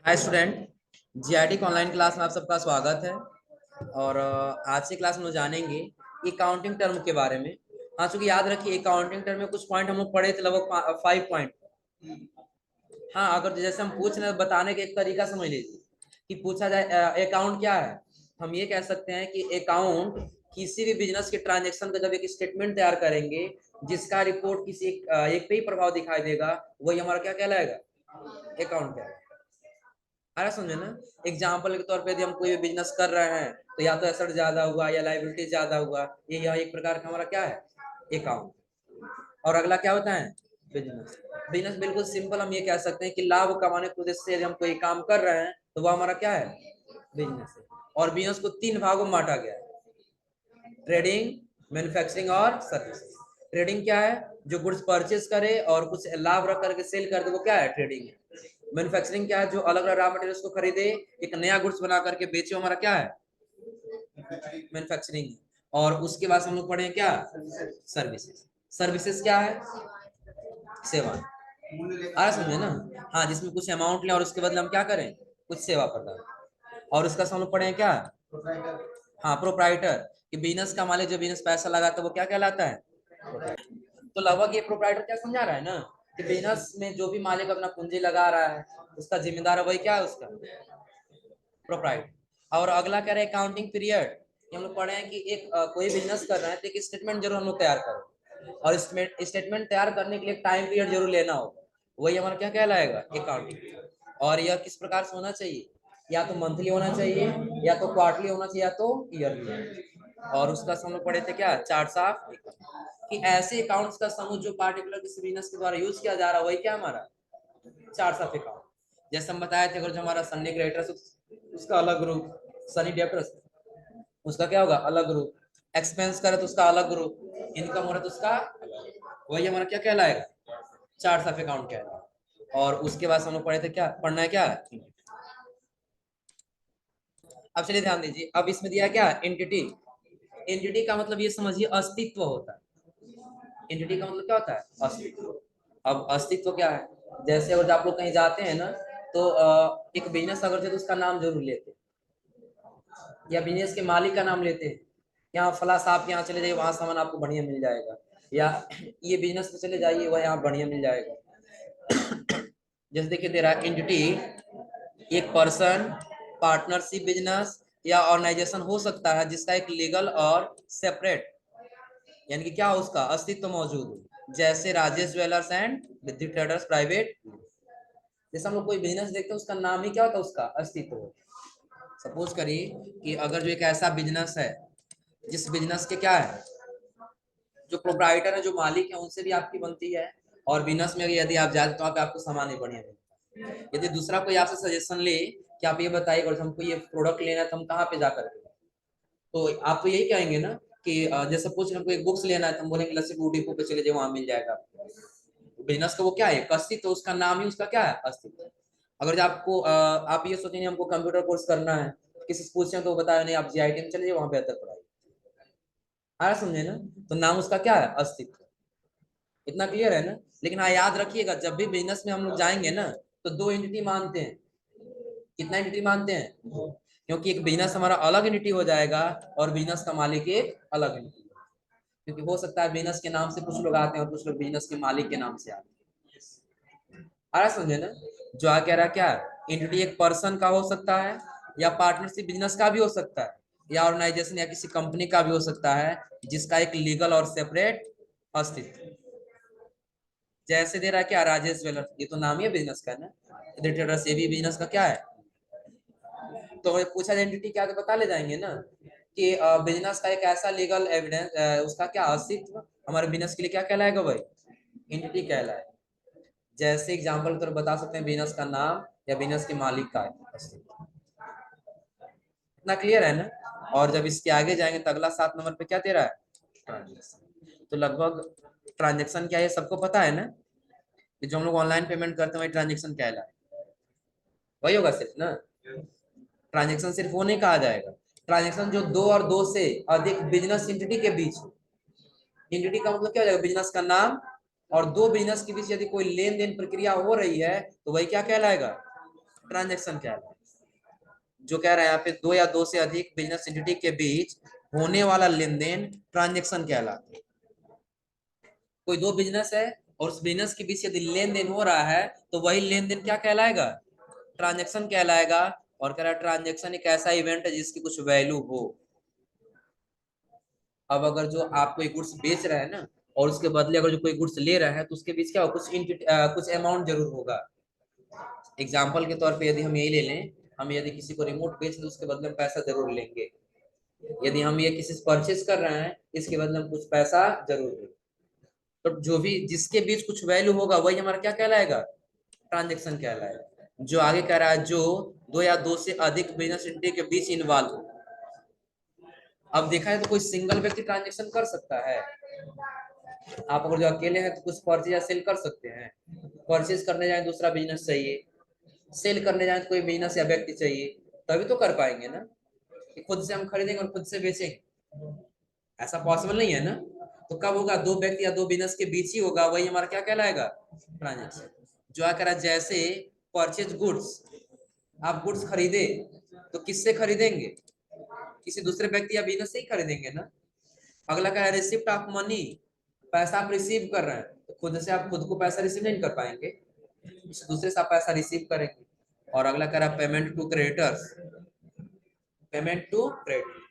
Hi student. GIT की online class में आप सबका स्वागत है। और आज की क्लास में लोग जानेंगे अकाउंटिंग टर्म के बारे में। हाँ, चूंकि याद रखिए अकाउंटिंग टर्म में कुछ पॉइंट हम लोग पढ़े थे, लगभग 5 पॉइंट। हाँ, अगर जैसे हम पूछ रहे हैं बताने का एक तरीका समझ लीजिए कि पूछा जाए अकाउंट क्या है। हम ये कह सकते हैं कि अकाउंट किसी भी बिजनेस के ट्रांजेक्शन का जब एक स्टेटमेंट तैयार करेंगे जिसका रिपोर्ट किसी एक पे ही प्रभाव दिखाई देगा, वही हमारा क्या कहलाएगा, अकाउंट कहलाएगा। अरे समझे ना। एग्जाम्पल के तौर पे यदि हम कोई बिजनेस कर रहे हैं तो या तो एसेट ज्यादा हुआ या लाइबिलिटी ज्यादा हुआ, ये यह एक प्रकार का हमारा क्या है, अकाउंट। और अगला क्या होता है, बिजनेस। बिजनेस बिल्कुल सिंपल हम ये कह सकते हैं कि लाभ कमाने के उद्देश्य से यदि हम कोई काम कर रहे हैं तो वो हमारा क्या है, बिजनेस है। और बिजनेस को 3 भागों में बांटा गया है, ट्रेडिंग, मैन्युफैक्चरिंग और सर्विसेज। ट्रेडिंग क्या है, जो गुड्स परचेज करे और कुछ लाभ रख करके सेल कर दे, वो क्या है, ट्रेडिंग है। मैन्युफैक्चरिंग क्या है, जो अलग अलग रॉ मटेरियल्स को खरीदे एक नया गुड्स बना करके बेचे, हमारा क्या है, मैन्युफैक्चरिंग। और उसके बाद हम लोग पढ़े क्या, सर्विसेज। सर्विसेज क्या है, सेवा। आ समझे ना। हाँ, जिसमें कुछ अमाउंट लें और उसके बदले हम क्या करें, कुछ सेवा प्रदान। और उसका हम लोग पढ़े क्या, हाँ, प्रोप्राइटर। कि बिजनेस का मालिक जो बिजनेस पैसा लगाता है वो क्या कहलाता है, तो लगभग ये प्रोप्राइटर क्या समझा रहा है ना, कि बिजनेस में जो भी मालिक अपना पूंजी लगा रहा है उसका जिम्मेदार वही क्या है, उसका प्रोप्राइटर। और अगला कह रहे हैं अकाउंटिंग पीरियड। हम लोग पढ़े हैं कि एक कोई बिजनेस कर रहे हैं तो एक स्टेटमेंट जरूर हम लोग तैयार करें, और स्टेटमेंट तैयार करने के लिए टाइम पीरियड जरूर लेना होगा, वही हमारा क्या कहलाएगा, अकाउंटिंग। और यह किस प्रकार से होना चाहिए, या तो मंथली होना चाहिए, या तो क्वार्टरली होना चाहिए, या तो ईयरली। और उसका हम लोग पढ़े थे क्या, चार्ट्स ऑफ अकाउंट। कि ऐसे अकाउंट्स का समूह जो पार्टिकुलर किसी बिजनेस के द्वारा यूज किया जा रहा है वही क्या हमारा, चार्ट्स ऑफ अकाउंट। जैसे हम बताए थे, अगर जो हमारा सन्नी क्रेडिटर्स उसका अलग ग्रुप, सनी डेब्टर्स उसका क्या होगा, अलग ग्रुप। एक्सपेंस करे तो उसका अलग ग्रुप, इनकम हो रहा है तो उसका अलग। वही हमारा क्या कहलाएगा, चार्ट्स ऑफ अकाउंट कहलाएगा। और उसके बाद हम लोग पढ़े थे क्या, पढ़ना है क्या। अब चलिए ध्यान दीजिए, अब इसमें दिया क्या, एंटिटी। एंटिटी का मतलब ये समझिए अस्तित्व होता है। एंटिटी का मतलब क्या होता है, अस्तित्व। अब अस्तित्व क्या है, जैसे अगर आप लोग कहीं जाते हैं ना तो एक बिजनेस अगर तो उसका नाम जरूर लेते हैं, या बिजनेस के मालिक का नाम लेते हैं। यहाँ फला साहब के यहाँ चले जाइए, वहां सामान आपको बढ़िया मिल जाएगा। या ये बिजनेस में चले जाइए, वह यहाँ बढ़िया मिल जाएगा। जैसे देखिए दे रहा है एंटिटी, एक पर्सन, पार्टनरशिप, बिजनेस या ऑर्गेनाइजेशन हो सकता है जिसका एक लीगल और सेपरेट, यानी कि क्या उसका अस्तित्व मौजूद हो। जैसे राजेश ज्वेलर्स एंड विद्युत ट्रेडर्स प्राइवेट। जैसे हम लोग कोई बिजनेस देखते हैं उसका नाम ही क्या होता है, उसका अस्तित्व हो। सपोज करिए कि अगर जो एक ऐसा बिजनेस है जिस बिजनेस के क्या है, जो प्रोप्राइटर है, जो मालिक है, उनसे भी आपकी बनती है। और बिजनेस में यदि आप जाते तो वहाँ पे आपको सामान ही बढ़िया मिलता है। यदि दूसरा कोई आपसे सजेशन ले कि आप ये बताइए अगर हमको ये प्रोडक्ट लेना है तो हम कहाँ पे जाकर के, तो आप तो यही कहेंगे ना कि जैसे पूछ हमको एक बुक्स लेना है तो हम बोलेंगे लस्सी बूटी पे चले जाए, वहां मिल जाएगा। बिजनेस का वो क्या है, अस्तित्व, तो उसका नाम ही उसका क्या है, अस्तित्व। अगर जो आपको आप ये सोचेंगे हमको कंप्यूटर कोर्स करना है, किसी से पूछे तो बताया नहीं, आप जीआईटी में चले जाइए, वहां बेहतर पढ़ाई आ रहा, समझे ना। तो नाम उसका क्या है, अस्तित्व। इतना क्लियर है ना। लेकिन हाँ, याद रखिएगा जब भी बिजनेस में हम लोग जाएंगे ना तो 2 एंटिटी मानते हैं। कितना एंटिटी मानते हैं, क्योंकि एक बिजनेस हमारा अलग एंटिटी हो जाएगा और बिजनेस का मालिक एक अलग एंटिटी। क्योंकि हो सकता है बिजनेस के नाम से कुछ लोग आते हैं और कुछ लोग बिजनेस के मालिक के नाम से आते हैं। आ रहा समझे ना। जो आ कह रहा क्या, एंटिटी एक पर्सन का हो सकता है, या पार्टनरशिप बिजनेस का भी हो सकता है, या ऑर्गेनाइजेशन या किसी कंपनी का भी हो सकता है जिसका एक लीगल और सेपरेट अस्तित्व। जैसे दे रहा है क्या, राजेश ज्वेलर्स, ये तो नाम ही है बिजनेस का ना। ट्रेडर्स ये भी बिजनेस का क्या है। तो पूछा एंटिटी क्या, तो बता ले जाएंगे ना कि बिजनेस का एक ऐसा लीगल एविडेंस, उसका क्या अस्तित्व हमारे बिजनेस के लिए क्या कहलाएगा भाई, एंटिटी कहलाएगा। जैसे एग्जांपल तो बता सकते हैं बिजनेस का नाम या बिजनेस के मालिक का अस्तित्व। इतना क्लियर है ना। और जब इसके आगे जाएंगे तो अगला 7 नंबर पे क्या दे रहा है, ट्रांजेक्शन। तो लगभग ट्रांजेक्शन क्या है सबको पता है ना, कि जो हम लोग ऑनलाइन पेमेंट करते हैं वही ट्रांजेक्शन कहलाए, वही होगा सिर्फ ना। ट्रांजेक्शन सिर्फ वो नहीं कहा जाएगा, ट्रांजेक्शन जो दो और दो से अधिक बिजनेस एंटिटी के बीच। एंटिटी का मतलब क्या हो जाएगा, बिजनेस का नाम, और दो बिजनेस के बीच यदि कोई लेन देन प्रक्रिया हो रही है तो वही क्या कहलाएगा, ट्रांजेक्शन कहलाता है। जो कह रहा है यहाँ पे दो या दो से अधिक बिजनेस एंटिटी के बीच होने वाला लेन देन ट्रांजेक्शन कहलाता है। कोई दो बिजनेस है और उस बिजनेस के बीच यदि लेन देन हो रहा है तो वही लेन देन क्या कहलाएगा? ट्रांजेक्शन कहलाएगा। और कह रहा है ट्रांजेक्शन एक ऐसा इवेंट है जिसकी कुछ वैल्यू हो। अब अगर जो आप कोई गुड्स बेच रहे हैं ना और उसके बदले अगर जो कोई गुड्स ले रहा है तो उसके बीच क्या हो, कुछ अमाउंट जरूर होगा। एग्जाम्पल के तौर पे यदि हम यही ले लें, हम यदि किसी को रिमोट बेच दें उसके बदले में पैसा जरूर लेंगे। यदि हम ये किसी से परचेज कर रहे हैं इसके बदले में कुछ पैसा जरूर लेंगे। तो जो भी जिसके बीच कुछ वैल्यू होगा वही हमारा क्या कहलाएगा? ट्रांजेक्शन कहलाएगा। जो आगे कह रहा है जो दो या दो से अधिक बिजनेस एंटिटी के बीच इन्वॉल्व हो। अब देखा है तो कोई सिंगल व्यक्ति ट्रांजेक्शन कर सकता है। आप अगर जो अकेले हैं तो कुछ परचेज या सेल कर सकते हैं। परचेज करने जाए दूसरा बिजनेस चाहिए, सेल करने जाए तो कोई बिजनेस या व्यक्ति चाहिए, तभी तो कर पाएंगे ना। कि खुद से हम खरीदेंगे और खुद से बेचेंगे, ऐसा पॉसिबल नहीं है ना। तो कब होगा? दो व्यक्ति या दो बिजनेस के बीच ही होगा, वही हमारा क्या कहलाएगा? ट्रांजेक्शन। जो आकर जैसे परचेज गुड्स, आप गुड्स खरीदे तो किससे खरीदेंगे? किसी दूसरे व्यक्ति या बिजनेस से ही खरीदेंगे ना। अगला क्या है? रिसिप्ट ऑफ मनी, पैसा आप रिसीव कर रहे हैं तो खुद से आप खुद को पैसा रिसीव नहीं कर पाएंगे, किसी दूसरे से आप पैसा रिसीव करेंगे। और अगला कह रहा है payment to creditors, payment to creditor.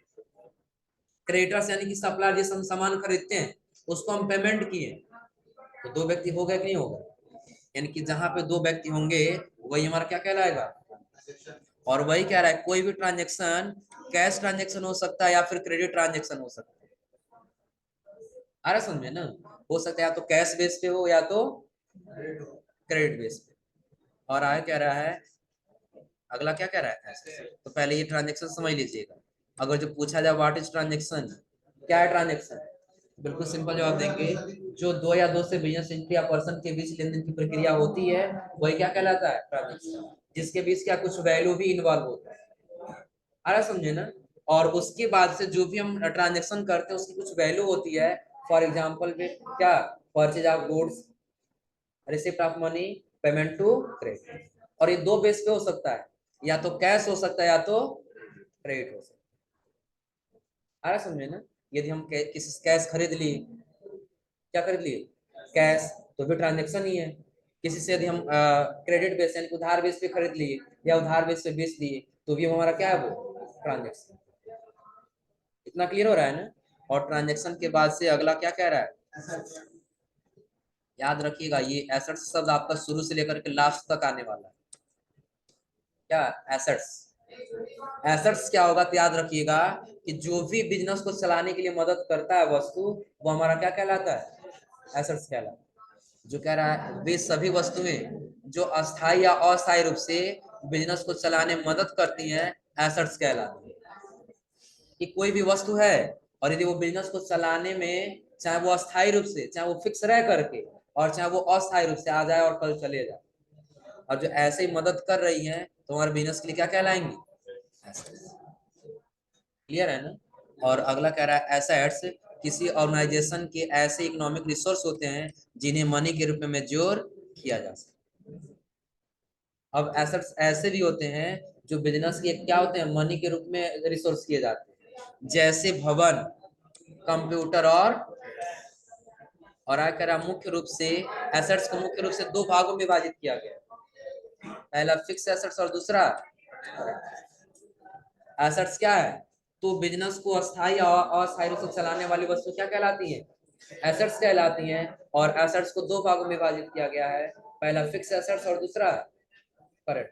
Creditors यानी कि सप्लायर जिस हम सामान खरीदते हैं उसको हम पेमेंट किए, तो दो व्यक्ति हो गए कि नहीं होगा? यानी कि जहां पे दो व्यक्ति होंगे वही हमारा क्या कहलाएगा? और वही कह रहा है कोई भी ट्रांजेक्शन कैश ट्रांजेक्शन हो सकता है या फिर क्रेडिट ट्रांजेक्शन हो सकता है। आ रहा समझे ना? हो सकता है या तो कैश बेस पे हो या तो क्रेडिट बेस पे। और आगे कह रहा है, अगला क्या कह रहा है? तो पहले ये ट्रांजेक्शन समझ लीजिएगा। अगर जो पूछा जाए व्हाट इज ट्रांजेक्शन, क्या है ट्रांजेक्शन? बिल्कुल सिंपल जवाब देंगे, जो दो या दो से बिजनेस एंटिटी या पर्सन के बीच लेन देन की प्रक्रिया होती है वही क्या कहलाता है? ट्रांजेक्शन। जिसके बीच क्या कुछ वैल्यू भी इन्वॉल्व होता है। आ रहा समझे ना? और उसके बाद से जो भी हम ट्रांजेक्शन करते हैं उसकी कुछ वैल्यू होती है। फॉर एग्जाम्पल क्या? Purchase of goods, receipt of money, payment to credit. और ये दो बेस पे हो सकता है, या तो कैश हो सकता है या तो क्रेडिट हो सकता है। आ रहा समझे ना? यदि हम किसी से कैश खरीद लिए, क्या खरीद लिए? कैश, तो भी ट्रांजेक्शन ही है। किसी से यदि हम क्रेडिट बेस यानी उधार बेस पे खरीद लिए या उधार बेस पे बेच दिए तो भी हमारा क्या है? वो ट्रांजेक्शन। इतना क्लियर हो रहा है ना? और ट्रांजेक्शन के बाद से अगला क्या कह रहा है? याद रखिएगा ये एसेट्स शब्द आपका शुरू से लेकर के लास्ट तक आने वाला है। क्या? एसेट्स। एसेट्स क्या होगा तो याद रखिएगा कि जो भी बिजनेस को चलाने के लिए मदद करता है वस्तु, वो हमारा क्या कहलाता है? एसेट्स कहलाता है। जो कह रहा है वे सभी वस्तुएं जो अस्थायी या अस्थायी रूप से बिजनेस को चलाने में मदद करती हैं एसेट्स कहलाती है। कि कोई भी वस्तु है और यदि वो बिजनेस को चलाने में, चाहे वो अस्थायी रूप से, चाहे वो फिक्स रह करके, और चाहे वो अस्थायी रूप से आ जाए और कल चले जाए, और जो ऐसे ही मदद कर रही है तो हमारे बिजनेस के लिए क्या कहलाएंगी? क्लियर है ना? और अगला कह रहा है एसेट्स किसी ऑर्गेनाइजेशन के ऐसे इकोनॉमिक रिसोर्स होते हैं जिन्हें मनी के रूप में मेच्योर किया जा सकता है। अब एसेट्स ऐसे भी होते हैं जो बिजनेस के क्या होते हैं? मनी के रूप में रिसोर्स किए जाते हैं, जैसे भवन, कंप्यूटर और आगे कह रहा मुख्य रूप से एसेट्स को मुख्य रूप से दो भागों में विभाजित किया गया। पहला फिक्स एसेट्स और दूसरा एसेट्स क्या है? तो बिजनेस को अस्थायी और अस्थायी रूप से चलाने वाली वस्तु क्या कहलाती है? एसेट्स कहलाती हैं। और एसेट्स को दो भागों में विभाजित किया गया है, पहला फिक्स एसेट्स और दूसरा करंट।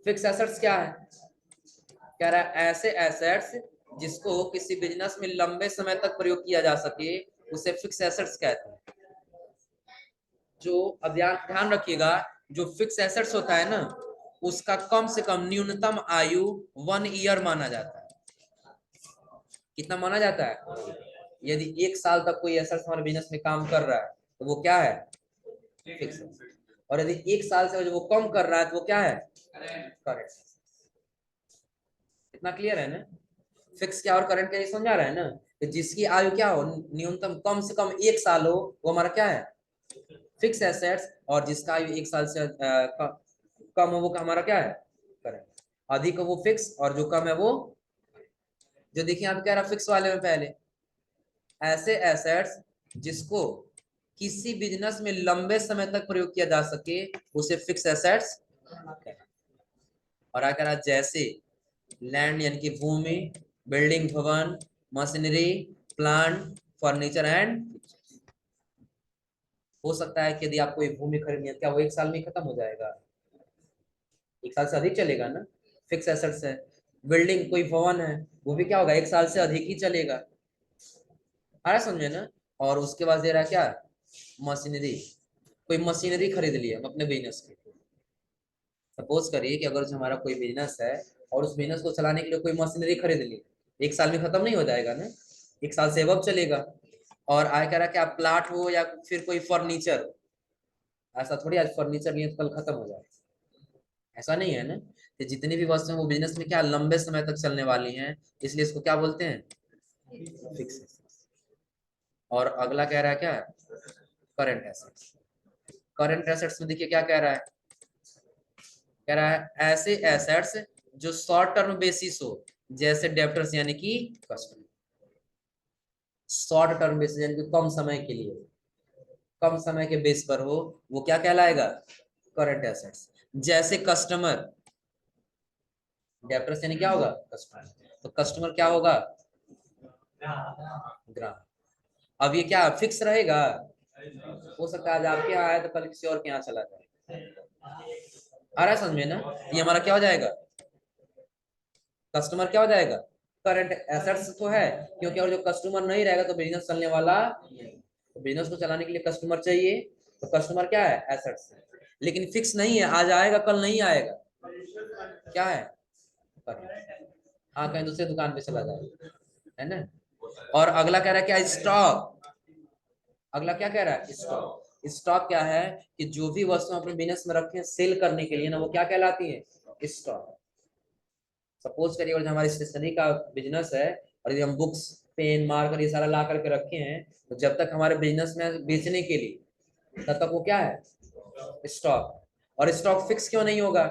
फिक्स एसेट्स क्या है? कह रहा है ऐसे एसेट्स जिसको किसी बिजनेस में लंबे समय तक प्रयोग किया जा सके उसे फिक्स एसेट्स कहते हैं। जो अब ध्यान रखिएगा, जो फिक्स एसेट्स होता है ना उसका कम से कम न्यूनतम आयु 1 ईयर माना जाता है। कितना माना जाता है? यदि 1 साल तक कोई एसेट्स हमारे बिजनेस में काम कर रहा है तो वो क्या है? फिक्स। और यदि 1 साल से वो कम कर रहा है तो वो क्या है? करेंट। इतना क्लियर है ना? फिक्स क्या और करंट क्या, ये समझा रहा है ना? कि जिसकी आयु क्या हो, न्यूनतम कम से कम 1 साल हो, वो हमारा क्या है? Fix assets. और जिसका आयु 1 साल से कम हो वो हमारा क्या है, करंट। अधिक हो वो फिक्स, और जो कम है वो, जो देखिए आप कह रहा फिक्स वाले में पहले, ऐसे एसेट्स जिसको किसी बिजनेस में लंबे समय तक प्रयोग किया जा सके उसे फिक्स एसेट्स। और क्या कह रहा, जैसे लैंड यानी कि भूमि, बिल्डिंग भवन, मशीनरी, प्लांट, फर्नीचर एंड। हो सकता है कि यदि आपको एक भूमि खरीदनी है, क्या वो एक साल में खत्म हो जाएगा? एक साल से अधिक चलेगा ना, फिक्स एसेट्स है। बिल्डिंग कोई भवन है, वो भी क्या होगा, एक साल से अधिक ही चलेगा। आ रहा समझे ना। और उसके बाद दे रहा है क्या, मशीनरी। कोई मशीनरी खरीद लिया हम अपने बिजनेस की। सपोज करिए कि अगर जो हमारा कोई बिजनेस है और उस बिजनेस को चलाने के लिए कोई मशीनरी खरीद ली, एक साल में खत्म नहीं हो जाएगा ना, एक साल से अब चलेगा। और आय कह रहा कि आप प्लाट हो या फिर कोई फर्नीचर हो, ऐसा थोड़ी आज फर्नीचर लिए तो कल खत्म हो जाएगा, ऐसा नहीं है ना। कि जितनी भी वस्तु है वो बिजनेस में क्या लंबे समय तक चलने वाली हैं, इसलिए इसको क्या बोलते हैं, फिक्स। और अगला कह रहा है क्या, करंट एसेट्स। करंट एसेट्स में देखिए क्या कह रहा है, कह रहा है ऐसे एसेट्स जो शॉर्ट टर्म बेसिस हो, जैसे डेप्टर्स यानी कि कस्टमर। शॉर्ट टर्म बेसिस यानी कि कम समय के लिए, कम समय के बेस पर हो, वो क्या कहलाएगा, करंट एसेट्स। जैसे कस्टमर, डेप्टर्स यानी क्या होगा, कस्टमर। तो कस्टमर क्या होगा, ग्राहक। अब ये क्या फिक्स रहेगा, हो सकता है आज आपके यहाँ आया तो कल किसी और के यहाँ चला जाए। आ रहा है समझ में ना। ये हमारा क्या हो जाएगा, कस्टमर क्या हो जाएगा, करंट एसेट्स तो है, क्योंकि और जो कस्टमर नहीं रहेगा तो बिजनेस चलने वाला नहीं। तो बिजनेस को चलाने के लिए कस्टमर चाहिए, तो कस्टमर क्या है, एसेट्स है। लेकिन फिक्स नहीं है, आज आएगा कल नहीं आएगा, क्या है, करंट। हाँ कहीं दूसरे दुकान पे चला जाएगा, है ना। और अगला कह रहा है क्या, स्टॉक। अगला क्या कह रहा है, स्टॉक। स्टॉक क्या है कि जो भी वस्तु अपने बिजनेस में रखे हैं सेल करने के लिए ना, वो क्या कहलाती है, स्टॉक। सपोज करिए अगर हमारी स्टेशनरी का बिजनेस है, और यदि हम बुक्स, पेन, मार्कर ये सारा ला करके रखे हैं, तो जब तक हमारे बिजनेस में बेचने के लिए, तब तक वो क्या है, स्टॉक। और स्टॉक फिक्स क्यों नहीं होगा,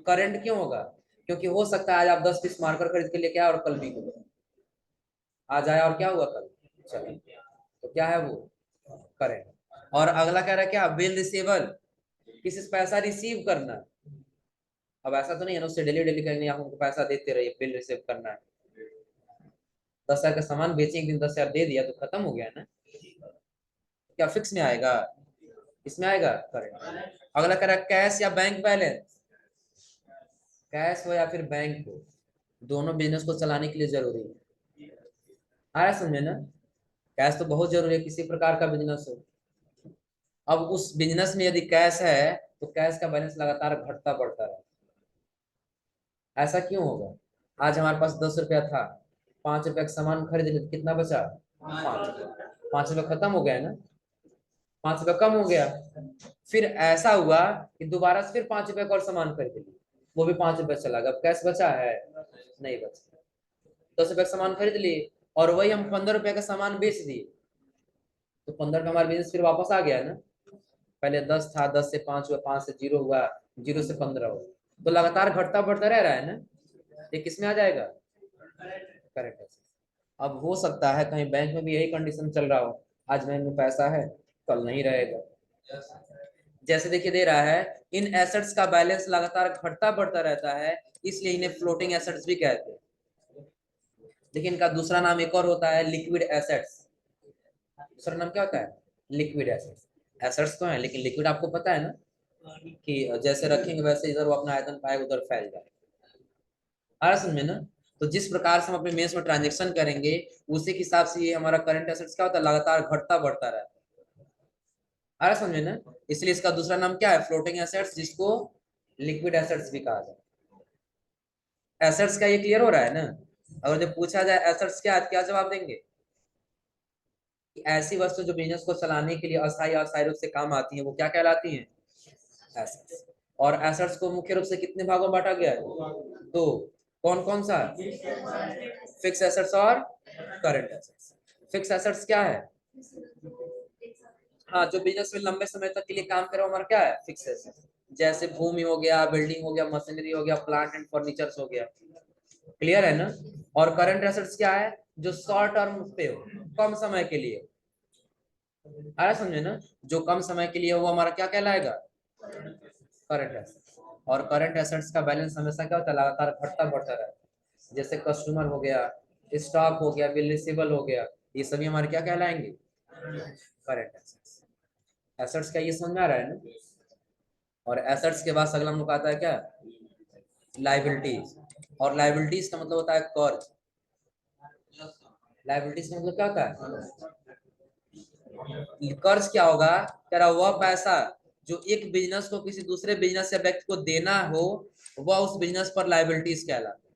करंट क्यों होगा, क्योंकि हो सकता है आज आप 10 पीस मार्कर खरीद के लेके आए और कल भी हुआ, आज आया और क्या हुआ कल चले, तो क्या है वो, करंट। और अगला कह रहा है क्या, बिल रिसीवेबल, किसी से पैसा रिसीव करना। अब ऐसा तो नहीं है ना उससे डेली डेली करेंगे, आप उनको पैसा देते रहिए, बिल रिसीव करना है। 10,000 का सामान बेचे, एक दिन 10,000 दे दिया तो खत्म हो गया ना, क्या फिक्स में आएगा, इसमें आएगा, करेक्ट। अगला कह रहा है कैश या बैंक बैलेंस। कैश हो या फिर बैंक हो, दोनों बिजनेस को चलाने के लिए जरूरी है। आ रहा है समझे ना। कैश तो बहुत जरूरी है किसी प्रकार का बिजनेस हो। अब उस बिजनेस में यदि कैश है तो कैश का बैलेंस लगातार घटता बढ़ता रहे, ऐसा क्यों होगा। आज हमारे पास 10 रुपया था, 5 रुपया का सामान खरीद लिया, कितना बचा, 5 रुपया। 5 रुपया खत्म हो गया ना, 5 रुपया कम हो गया। फिर ऐसा हुआ कि दोबारा से फिर 5 रुपए का और सामान खरीद लिया, वो भी 5 रुपए चला गया, अब कैश बचा है, नहीं बचा। 10 रुपए का सामान खरीद लिए और वही हम 15 रुपए का सामान बेच दिए, तो 15 का हमारा बिजनेस फिर वापस आ गया ना। पहले 10 था, 10 से 5 हुआ, 5 से 0 हुआ, 0 से 15 हुआ, तो लगातार घटता बढ़ता रह रहा है ना। ये किसमें आ जाएगा, करेक्ट है। अब हो सकता है कहीं बैंक में भी यही कंडीशन चल रहा हो, आज बैंक में पैसा है कल नहीं रहेगा। जैसे देखिए दे रहा है, इन एसेट्स का बैलेंस लगातार घटता बढ़ता रहता है, इसलिए इन्हें फ्लोटिंग एसेट्स भी कहते हैं। लेकिन इनका दूसरा नाम एक और होता है, लिक्विड एसेट्स। दूसरा नाम क्या होता है, लिक्विड एसेट्स। एसेट्स तो है लेकिन लिक्विड आपको पता है ना, कि जैसे रखेंगे वैसे इधर वो अपना आयतन पाएगा उधर फैल जाए। आ रहा समझ में ना। तो जिस प्रकार से हम अपने मेंस में ट्रांजेक्शन करेंगे, उसी के हिसाब से ये हमारा करंट एसेट्स क्या होता है, लगातार घटता बढ़ता रहता है। आ रहा समझे ना। इसलिए इसका दूसरा नाम क्या है, फ्लोटिंग एसेट्स, जिसको लिक्विड एसेट्स भी कहा जाए। एसेट्स का ये क्लियर हो रहा है ना। अगर जब पूछा जाए एसेट्स क्या है, तो क्या जवाब देंगे, कि ऐसी वस्तु जो बिजनेस को चलाने के लिए अस्थायी अस्थायी रूप से काम आती है, वो क्या कहलाती है, एसेट्स। और एसेट्स को मुख्य रूप से कितने भागों में बांटा गया है, दो। कौन कौन सा, फिक्स एसेट्स और करंट एसेट्स। फिक्स एसेट्स क्या है, हाँ जो बिजनेस में लंबे समय तक के लिए काम करे वो हमारा क्या है, फिक्स एसेट्स। जैसे भूमि हो गया, बिल्डिंग हो गया, मशीनरी हो गया, प्लांट एंड फर्नीचर्स हो गया। क्लियर है ना? और करंट एसेट्स क्या है? जो शॉर्ट टर्म पे हो, कम समय के लिए। आया समझे ना? जो कम समय के लिए वो हमारा क्या कहलाएगा? Current assets. और करंट एसेट्स का बैलेंस हमेशा क्या होता है? लगातार घटता बढ़ता रहता है। जैसे कस्टमर हो गया, स्टॉक हो गया, बिल रिसीवेबल हो गया, ये सभी हमारे क्या कहलाएंगे? Current assets. एसेट्स का ये समझ में आ रहा है ना? और एसेट्स के बाद अगला हम लोग आता है क्या? लाइबिलिटीज। और लाइबिलिटीज का मतलब होता है कर्ज। लाइबिलिटीज का मतलब क्या होता है? कर्ज क्या होगा? कह रहा वह पैसा जो एक बिजनेस को किसी दूसरे बिजनेस या व्यक्ति को देना हो, वह उस बिजनेस पर लाइबिलिटीज कहलाता है।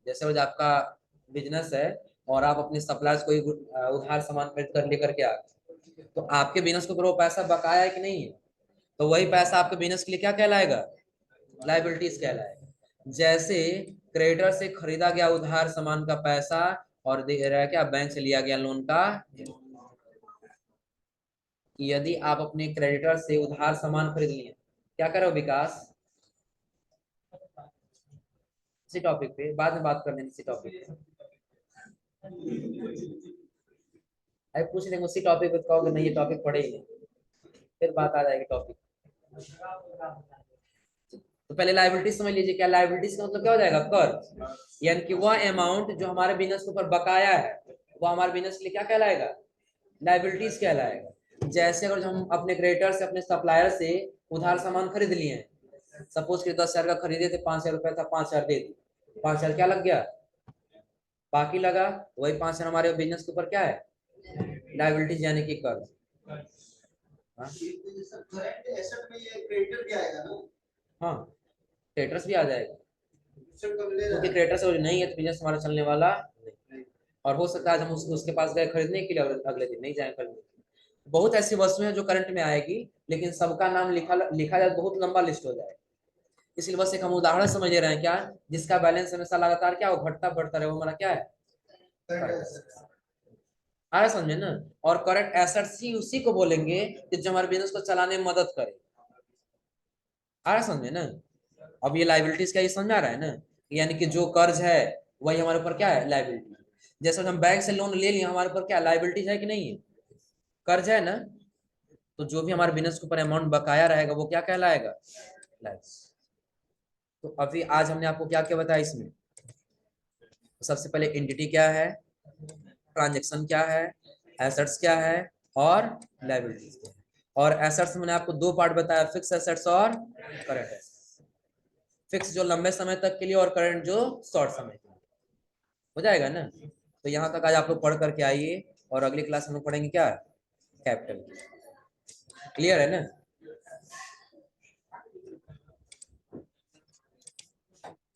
जैसे वो आपका बिजनेस है और आप अपने सप्लायर्स को उधार सामान खरीद कर लेकर के आ गए, तो आपके बिजनेस के ऊपर वो पैसा बकाया है कि नहीं है? तो वही पैसा आपके बिजनेस के लिए क्या कहलाएगा? लाइबिलिटीज कहलाएगा। जैसे क्रेडिटर से खरीदा गया उधार सामान का पैसा और दे रहा है क्या? बैंक से लिया गया लोन का। यदि आप अपने क्रेडिटर से उधार सामान खरीद लिए, क्या करो विकास? इसी टॉपिक पे बाद में बात कर लेंगे। इसी टॉपिक पे अरे पूछ लेंगे, उसी टॉपिक पे कहोगे नहीं ये टॉपिक पढ़े ही नहीं, फिर बात आ जाएगी टॉपिक। तो पहले लाइबिलिटीज समझ लीजिए। क्या लाइबिलिटीज का मतलब क्या हो जाएगा? कर्ज। यानी कि वह अमाउंट जो हमारे बिजनेस के ऊपर बकाया है, वो हमारे बिजनेस के लिए क्या कहलाएगा? लाइबिलिटीज कहलाएगा। जैसे अगर हम अपने क्रेडिटर से, अपने सप्लायर से उधार सामान खरीद लिए हैं, सपोज कि 10,000 का खरीदे थे, 5,000 रुपया था, 5,000 दे दी, 5,000 क्या लग गया? बाकी लगा। वही 5,000 हमारे बिजनेस के ऊपर क्या है? लाइबिलिटीज यानी कि कर्ज। हाँ हाँ, क्रेडिटर्स भी आ जाएगा, क्योंकि क्रेडिटर्स नहीं है तो बिजनेस हमारा चलने वाला नहीं। और हो सकता है आज हम उसके पास गए खरीदने के लिए और अगले दिन नहीं जाए खरीदने। बहुत ऐसी वस्तुएं हैं जो करंट में आएगी, लेकिन सबका नाम लिखा लिखा जाए बहुत लंबा लिस्ट हो जाए। इसलिए बस एक हम उदाहरण समझ ले रहे हैं क्या, जिसका बैलेंस हमेशा लगातार क्या हो? घटता बढ़ता रहे, वो हमारा क्या है? आ रहा समझे ना? और करंट एसेट्स ही उसी को बोलेंगे कि जो हमारे बिजनेस को चलाने में मदद करे। आ रहा समझे ना? अब ये लाइबिलिटीज का ये समझ में आ रहा है ना? यानी कि जो कर्ज है वही हमारे ऊपर क्या है? लाइबिलिटी। जैसे हम बैंक से लोन ले लिए, हमारे ऊपर क्या लाइबिलिटीज है कि नहीं है? कर्ज है ना? तो जो भी हमारे बिजनेस के ऊपर अमाउंट बकाया रहेगा वो क्या कहलाएगा? लाइबिलिटी। तो अभी आज हमने आपको क्या क्या बताया इसमें? तो सबसे पहले एंटिटी क्या है, ट्रांजैक्शन क्या है, एसेट्स क्या है, और लायबिलिटीज क्या है। और एसेट्स मैंने आपको दो पार्ट बताया, फिक्स एसेट्स और करंट एसेट्स। फिक्स जो लंबे समय तक के लिए, और करंट जो शॉर्ट समय के लिए। हो जाएगा ना? तो यहाँ तक आज आप लोग पढ़ करके आइए, और अगली क्लास में हम लोग पढ़ेंगे क्या? कैपिटल। क्लियर है ना?